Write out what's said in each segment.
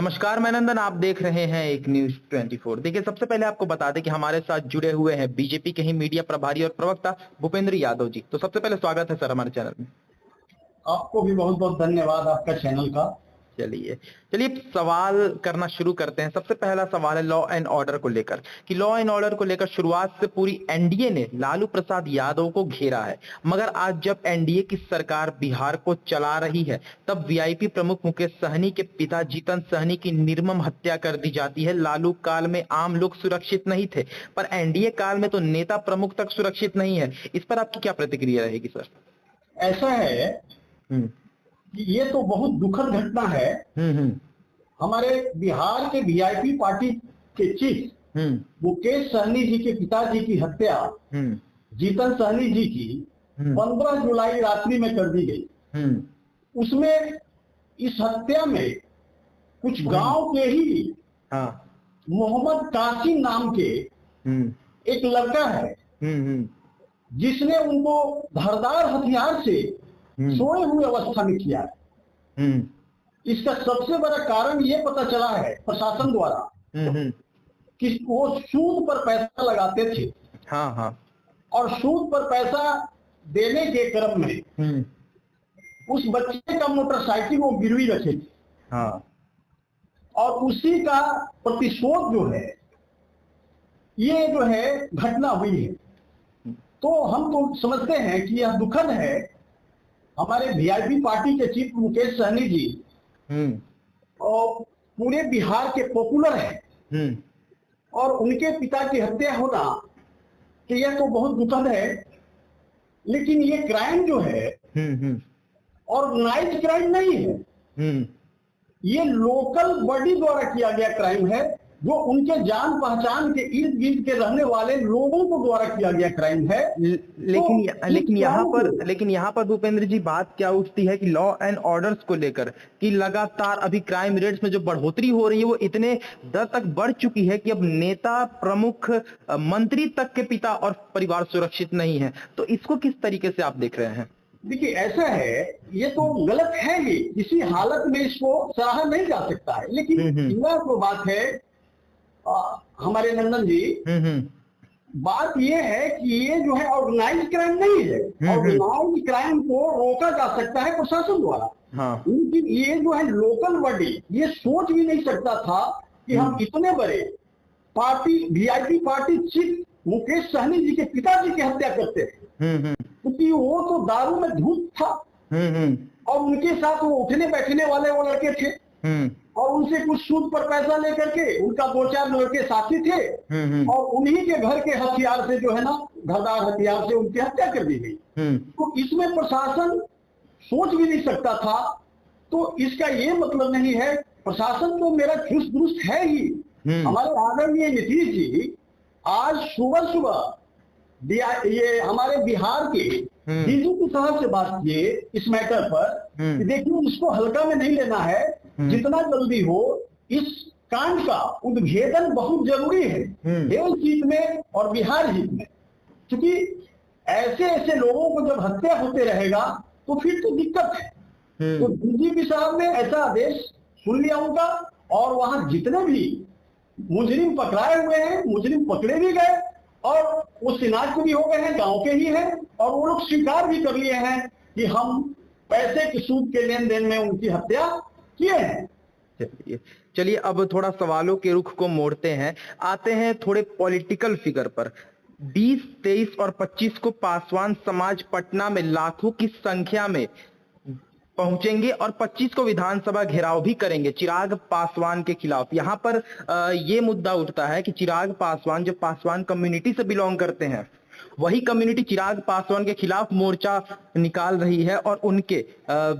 नमस्कार, मैं नंदन। आप देख रहे हैं एक न्यूज 24। देखिए, सबसे पहले आपको बता दें कि हमारे साथ जुड़े हुए हैं बीजेपी के ही मीडिया प्रभारी और प्रवक्ता भूपेंद्र यादव जी। तो सबसे पहले स्वागत है सर हमारे चैनल में। आपको भी बहुत बहुत धन्यवाद आपका चैनल का। चलिए चलिए सवाल करना शुरू करते हैं। सबसे पहला सवाल है लॉ एंड ऑर्डर को लेकर कि लॉ एंड ऑर्डर को लेकर शुरुआत से पूरी एनडीए ने लालू प्रसाद यादव को घेरा है, मगर आज जब एनडीए की सरकार बिहार को चला रही है तब वीआईपी प्रमुख मुकेश सहनी के पिता जीतन सहनी की निर्मम हत्या कर दी जाती है। लालू काल में आम लोग सुरक्षित नहीं थे, पर एनडीए काल में तो नेता प्रमुख तक सुरक्षित नहीं है। इस पर आपकी क्या प्रतिक्रिया रहेगी सर? ऐसा है कि ये तो बहुत दुखद घटना है। हमारे बिहार के वीआईपी पार्टी के चीफ मुकेश सहनी जी के पिताजी की हत्या जीतन सहनी जी की 15 जुलाई रात्रि में कर दी गई। उसमें इस हत्या में कुछ गांव के ही मोहम्मद कासिम नाम के एक लड़का है जिसने उनको धारदार हथियार से सोए हुए अवस्था में किया है। इसका सबसे बड़ा कारण ये पता चला है प्रशासन द्वारा कि वो सूद पर पैसा लगाते थे। और सूद पर पैसा देने के क्रम में उस बच्चे का मोटरसाइकिल वो गिरवी रखे थे। और उसी का प्रतिशोध जो है ये जो है घटना हुई है। तो हम तो समझते हैं कि यह दुखद है। हमारे वीआईपी पार्टी के चीफ मुकेश सहनी जी और पूरे बिहार के पॉपुलर हैं और उनके पिता की हत्या होना कि यह तो बहुत दुखद है। लेकिन ये क्राइम जो है ऑर्गेनाइज्ड क्राइम नहीं है, ये लोकल बॉडी द्वारा किया गया क्राइम है, जो उनके जान पहचान के इर्द गिर्द के रहने वाले लोगों को द्वारा किया गया क्राइम है। लेकिन यहाँ पर भूपेंद्र जी बात क्या उठती है कि लॉ एंड ऑर्डर्स को लेकर कि लगातार अभी क्राइम रेट्स में जो बढ़ोतरी हो रही है वो इतने दर तक बढ़ चुकी है कि अब नेता प्रमुख मंत्री तक के पिता और परिवार सुरक्षित नहीं है। तो इसको किस तरीके से आप देख रहे हैं? देखिए, ऐसा है, ये तो गलत है। ही किसी हालत में इसको सराहा नहीं जा सकता है। लेकिन यह तो बात है हमारे नंदन जी, बात ये है कि ये जो है ऑर्गेनाइज्ड क्राइम नहीं है। ऑर्गेनाइज्ड क्राइम को रोका जा सकता है प्रशासन द्वारा। लेकिन ये जो है लोकल बॉडी ये सोच भी नहीं सकता था कि हम इतने बड़े party VIP party chief Mukesh Sahani ji के पिताजी की हत्या करते हैं, क्योंकि वो तो दारू में धूत था और उनके साथ वो उठने बैठने वाले वो लड़के थे और उनसे कुछ सूद पर पैसा लेकर के उनका 2-4 लड़के साथी थे और उन्हीं के घर के हथियार से जो है ना, धारदार हथियार से उनकी हत्या कर दी गई। तो इसमें प्रशासन सोच भी नहीं सकता था। तो इसका ये मतलब नहीं है, प्रशासन तो मेरा चुस्त दुरुस्त है ही। हमारे आदरणीय नीतीश जी आज सुबह सुबह ये हमारे बिहार के डीजीपी साहब से बात किए इस मैटर पर कि देखिए इसको हल्का में नहीं लेना है, जितना जल्दी हो इस कांड का उद्भेदन बहुत जरूरी है देश हित में और बिहार हित में। क्योंकि ऐसे ऐसे लोगों को जब हत्या होते रहेगा तो फिर तो दिक्कत है। तो डीजीपी साहब ने ऐसा आदेश सुन लिया उनका और वहां जितने भी मुजरिम पकड़ाए हुए हैं, मुजरिम पकड़े भी गए और वो सिनाज भी हो गए हैं, गांव के ही हैं और वो लोग स्वीकार भी कर लिए हैं कि हम पैसे के सूद के लेन देन में उनकी हत्या किए हैं। चलिए अब थोड़ा सवालों के रुख को मोड़ते हैं, आते हैं थोड़े पॉलिटिकल फिगर पर। 20, 23 और 25 को पासवान समाज पटना में लाखों की संख्या में पहुंचेंगे और 25 को विधानसभा घेराव भी करेंगे चिराग पासवान के खिलाफ। यहाँ पर ये मुद्दा उठता है कि चिराग पासवान जो पासवान कम्युनिटी से बिलोंग करते हैं, वही कम्युनिटी चिराग पासवान के खिलाफ मोर्चा निकाल रही है और उनके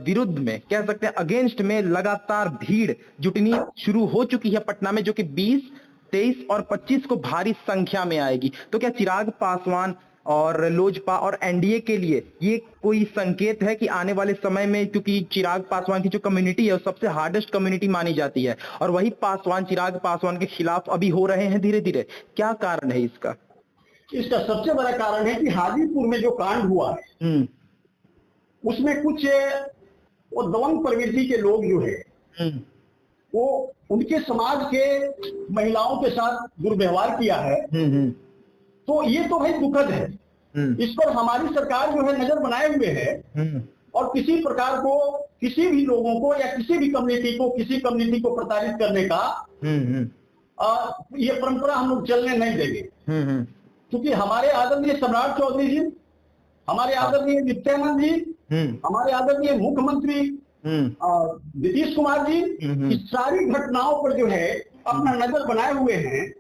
विरुद्ध में कह सकते हैं अगेंस्ट में लगातार भीड़ जुटनी शुरू हो चुकी है पटना में, जो कि 20, 23 और 25 को भारी संख्या में आएगी। तो क्या चिराग पासवान और लोजपा और एनडीए के लिए ये कोई संकेत है कि आने वाले समय में, क्योंकि चिराग पासवान की जो कम्युनिटी है वो सबसे हार्डेस्ट कम्युनिटी मानी जाती है और वही पासवान चिराग पासवान के खिलाफ अभी हो रहे हैं धीरे धीरे, क्या कारण है इसका? इसका सबसे बड़ा कारण है कि हाजीपुर में जो कांड हुआ है उसमें कुछ वो दबंग प्रवृत्ति के लोग जो है वो उनके समाज के महिलाओं के साथ दुर्व्यवहार किया है, तो ये तो भाई दुखद है। इस पर हमारी सरकार जो है नजर बनाए हुए है और किसी प्रकार को, किसी भी लोगों को या किसी भी किसी कम्युनिटी को प्रताड़ित करने का ये परंपरा हम लोग चलने नहीं देंगे। क्योंकि हमारे आदरणीय सम्राट चौधरी जी, हमारे आदरणीय नित्यानंद जी, हमारे आदरणीय मुख्यमंत्री नीतीश कुमार जी इस सारी घटनाओं पर जो है अपना नजर बनाए हुए हैं।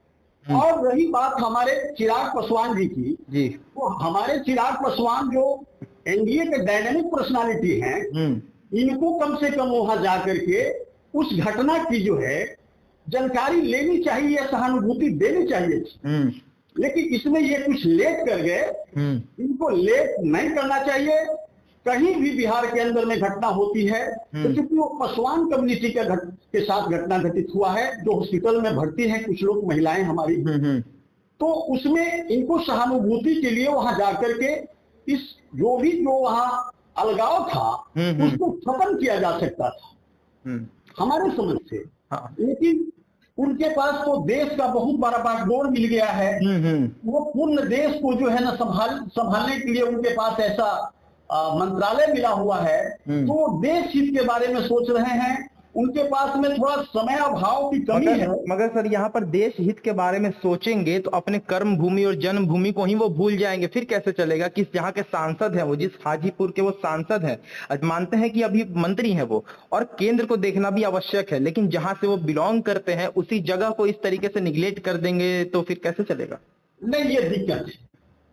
और रही बात हमारे चिराग पासवान जी की, तो हमारे चिराग पासवान जो एनडीए के डायनामिक पर्सनालिटी हैं, इनको कम से कम वहां जाकर के उस घटना की जो है जानकारी लेनी चाहिए, सहानुभूति देनी चाहिए थी। लेकिन इसमें ये कुछ लेट कर गए, इनको लेट नहीं करना चाहिए। कहीं भी बिहार के अंदर में घटना होती है तो क्योंकि वो पासवान कम्युनिटी के साथ घटना घटित हुआ है, जो हॉस्पिटल में भर्ती हैं कुछ लोग, महिलाएं हमारी, तो उसमें इनको सहानुभूति के लिए वहां जाकर के इस जो वहां अलगाव था उसको खत्म किया जा सकता था हमारे समझ से। लेकिन उनके पास तो देश का बहुत बड़ा बागडोर मिल गया है, वो पूर्ण देश को जो है ना संभालने के लिए उनके पास ऐसा मंत्रालय मिला हुआ है, तो वो देश हित के बारे में सोच रहे हैं। उनके पास में थोड़ा समय अभाव की कमी है। मगर सर यहाँ पर देश हित के बारे में सोचेंगे तो अपने कर्म भूमि और जन्मभूमि को ही वो भूल जाएंगे, फिर कैसे चलेगा? कि जहाँ के सांसद हैं, वो जिस हाजीपुर के वो सांसद हैं, मानते हैं कि अभी मंत्री हैं वो, और केंद्र को देखना भी आवश्यक है, लेकिन जहाँ से वो बिलोंग करते हैं उसी जगह को इस तरीके से निगलेक्ट कर देंगे तो फिर कैसे चलेगा? नहीं, ये दिक्कत है,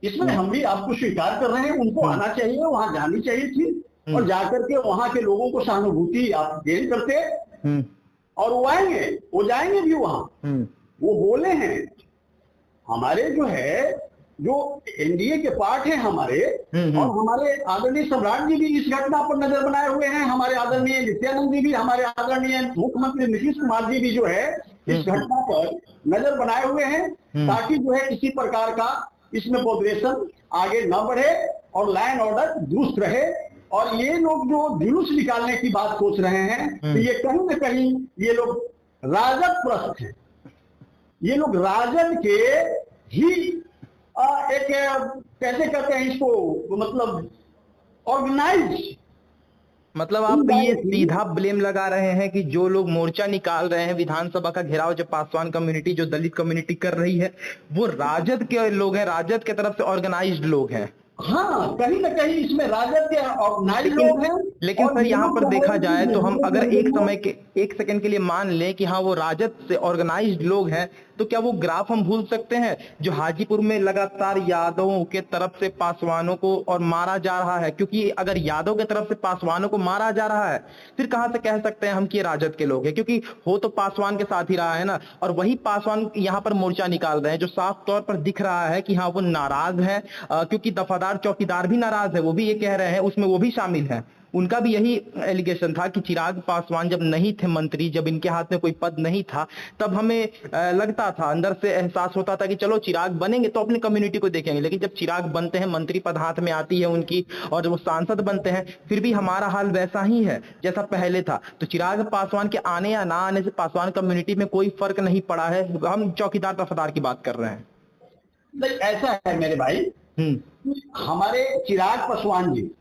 इसमें हम भी आपको स्वीकार कर रहे हैं। उनको आना चाहिए, वहां जानी चाहिए थी और जाकर के वहां के लोगों को सहानुभूति आप गेन करते और वो आएंगे, वो जाएंगे भी वहां। वो बोले हैं हमारे जो है, जो एनडीए के पार्ट हैं हमारे, और हमारे आदरणीय सम्राट जी भी इस घटना पर नजर बनाए हुए हैं, हमारे आदरणीय नित्यानंद जी भी, हमारे आदरणीय मुख्यमंत्री नीतीश कुमार जी भी जो है इस घटना पर नजर बनाए हुए हैं, ताकि जो है किसी प्रकार का इसमें मॉडरेशन आगे न बढ़े और लाइन ऑर्डर दुरुस्त रहे। और ये लोग जो जुलूस निकालने की बात सोच रहे हैं, तो ये कहीं न कहीं ये लोग राजद प्रस्त हैं, ये लोग राजद के ही एक कैसे कहते हैं इसको, मतलब ऑर्गेनाइज, मतलब आप ये सीधा ब्लेम लगा रहे हैं कि जो लोग मोर्चा निकाल रहे हैं, विधानसभा का घेराव जो पासवान कम्युनिटी, जो दलित कम्युनिटी कर रही है, वो राजद के लोग हैं, राजद के तरफ से ऑर्गेनाइज्ड लोग हैं। हाँ, कहीं ना कहीं इसमें राजद के ऑर्गेनाइज्ड लोग हैं। लेकिन सर यहाँ पर देखा जाए तो हम अगर एक सेकंड के लिए मान लें कि हाँ वो राजद से ऑर्गेनाइज्ड लोग हैं, तो क्या वो ग्राफ हम भूल सकते हैं जो हाजीपुर में लगातार यादवों के तरफ से पासवानों को और मारा जा रहा है? क्योंकि अगर यादव के तरफ से पासवानों को मारा जा रहा है, फिर कहां से कह सकते हैं हम कि ये राजद के लोग हैं? क्योंकि हो तो पासवान के साथ ही रहा है ना, और वही पासवान यहाँ पर मोर्चा निकाल रहे हैं, जो साफ तौर पर दिख रहा है कि हाँ वो नाराज है, क्योंकि दफादार चौकीदार भी नाराज है, वो भी ये कह रहे हैं, उसमें वो भी शामिल है। उनका भी यही एलिगेशन था कि चिराग पासवान जब नहीं थे मंत्री, जब इनके हाथ में कोई पद नहीं था, तब हमें लगता था, अंदर से एहसास होता था कि चलो चिराग बनेंगे तो अपनी कम्युनिटी को देखेंगे, लेकिन जब चिराग बनते हैं, मंत्री पद हाथ में आती है उनकी और वो सांसद बनते हैं, फिर भी हमारा हाल वैसा ही है जैसा पहले था। तो चिराग पासवान के आने या ना आने से पासवान कम्युनिटी में कोई फर्क नहीं पड़ा है। हम चौकीदार दफादार की बात कर रहे हैं। नहीं, ऐसा है मेरे भाई, हमारे चिराग पासवान जी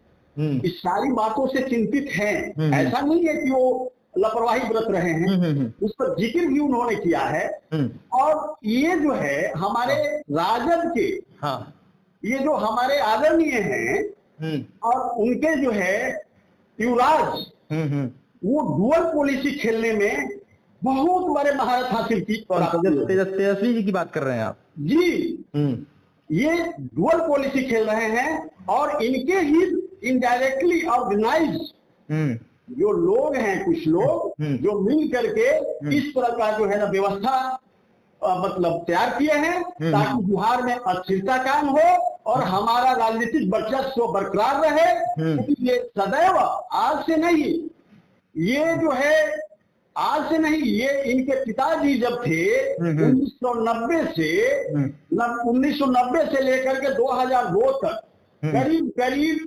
इस सारी बातों से चिंतित हैं। ऐसा नहीं है कि वो लापरवाही बरत रहे हैं, उस पर जिक्र भी उन्होंने किया है। और ये जो है हमारे राजद के, ये जो हमारे आदरणीय हैं और उनके जो है युवराज, वो डुअल पॉलिसी खेलने में बहुत बड़े महारत हासिल की। तेजस्वी जी की बात कर रहे हैं आप? जी, ये डुअल पॉलिसी खेल रहे हैं और इनके ही इनडायरेक्टली ऑर्गेनाइज जो लोग हैं, कुछ लोग जो मिल करके इस तरह का जो है ना व्यवस्था मतलब तैयार किए हैं, ताकि बिहार में अस्थिरता कायम हो और हमारा राजनीतिक वर्चस्व बरकरार रहे। क्योंकि ये सदैव आज से नहीं, ये जो है आज से नहीं, ये इनके पिताजी जब थे 1990 से लेकर के 2002 तक करीब करीब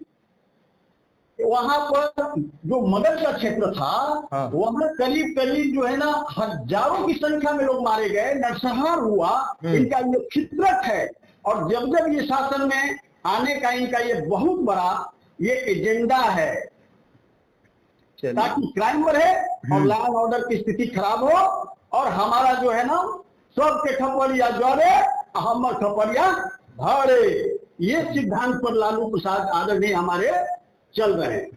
वहां पर जो मगध का क्षेत्र था, हाँ। वहां करीब करीब जो है ना हजारों की संख्या में लोग मारे गए, नरसंहार हुआ। इनका ये फितरत है। और जब जब ये शासन में आने का इनका ये बहुत बड़ा ये एजेंडा है, ताकि क्राइम बढ़े और लॉ एंड ऑर्डर की स्थिति खराब हो, और हमारा जो है ना सबके खपड़िया ज्वारे हमर खपड़िया भाड़े, ये सिद्धांत पर लालू प्रसाद आदरणीय हमारे चल रहे हैं।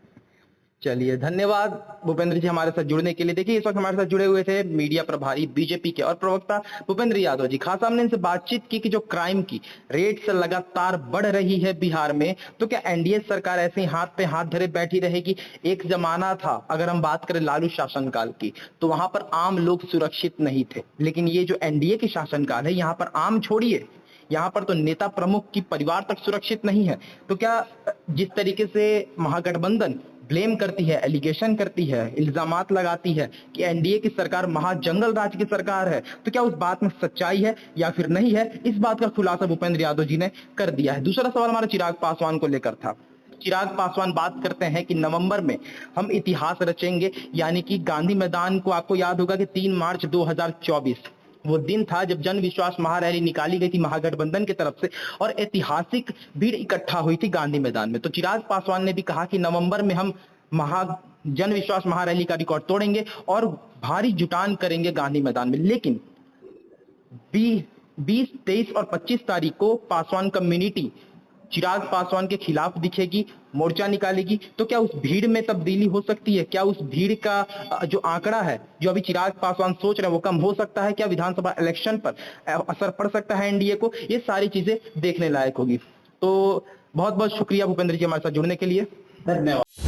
चलिए, धन्यवाद भूपेंद्र जी हमारे साथ जुड़ने के लिए। देखिए, इस वक्त हमारे साथ जुड़े हुए थे मीडिया प्रभारी बीजेपी के और प्रवक्ता भूपेंद्र यादव जी। खास हमने इनसे बातचीत की कि जो क्राइम की रेट से लगातार बढ़ रही है बिहार में, तो क्या एनडीए सरकार ऐसे ही हाथ पे हाथ धरे बैठी रहेगी? एक जमाना था, अगर हम बात करें लालू शासनकाल की, तो वहां पर आम लोग सुरक्षित नहीं थे, लेकिन ये जो एनडीए की शासनकाल है, यहाँ पर आम छोड़िए, यहाँ पर तो नेता प्रमुख की परिवार तक सुरक्षित नहीं है। तो क्या जिस तरीके से महागठबंधन ब्लेम करती है, एलिगेशन करती है, इल्जामात लगाती है कि एनडीए की सरकार महाजंगल राज की सरकार है, तो क्या उस बात में सच्चाई है या फिर नहीं है? इस बात का खुलासा भूपेंद्र यादव जी ने कर दिया है। दूसरा सवाल हमारा चिराग पासवान को लेकर था। चिराग पासवान बात करते हैं कि नवंबर में हम इतिहास रचेंगे, यानी कि गांधी मैदान को आपको याद होगा कि 3 मार्च 2024 वो दिन था जब जन विश्वास महारैली निकाली गई थी महागठबंधन की तरफ से, और ऐतिहासिक भीड़ इकट्ठा हुई थी गांधी मैदान में। तो चिराग पासवान ने भी कहा कि नवंबर में हम जन विश्वास महारैली का रिकॉर्ड तोड़ेंगे और भारी जुटान करेंगे गांधी मैदान में। लेकिन 20, 23 और 25 तारीख को पासवान कम्युनिटी चिराग पासवान के खिलाफ दिखेगी, मोर्चा निकालेगी। तो क्या उस भीड़ में तब्दीली हो सकती है? क्या उस भीड़ का जो आंकड़ा है, जो अभी चिराग पासवान सोच रहे हैं, वो कम हो सकता है? क्या विधानसभा इलेक्शन पर असर पड़ सकता है एनडीए को? ये सारी चीजें देखने लायक होगी। तो बहुत बहुत शुक्रिया भूपेंद्र जी हमारे साथ जुड़ने के लिए। धन्यवाद।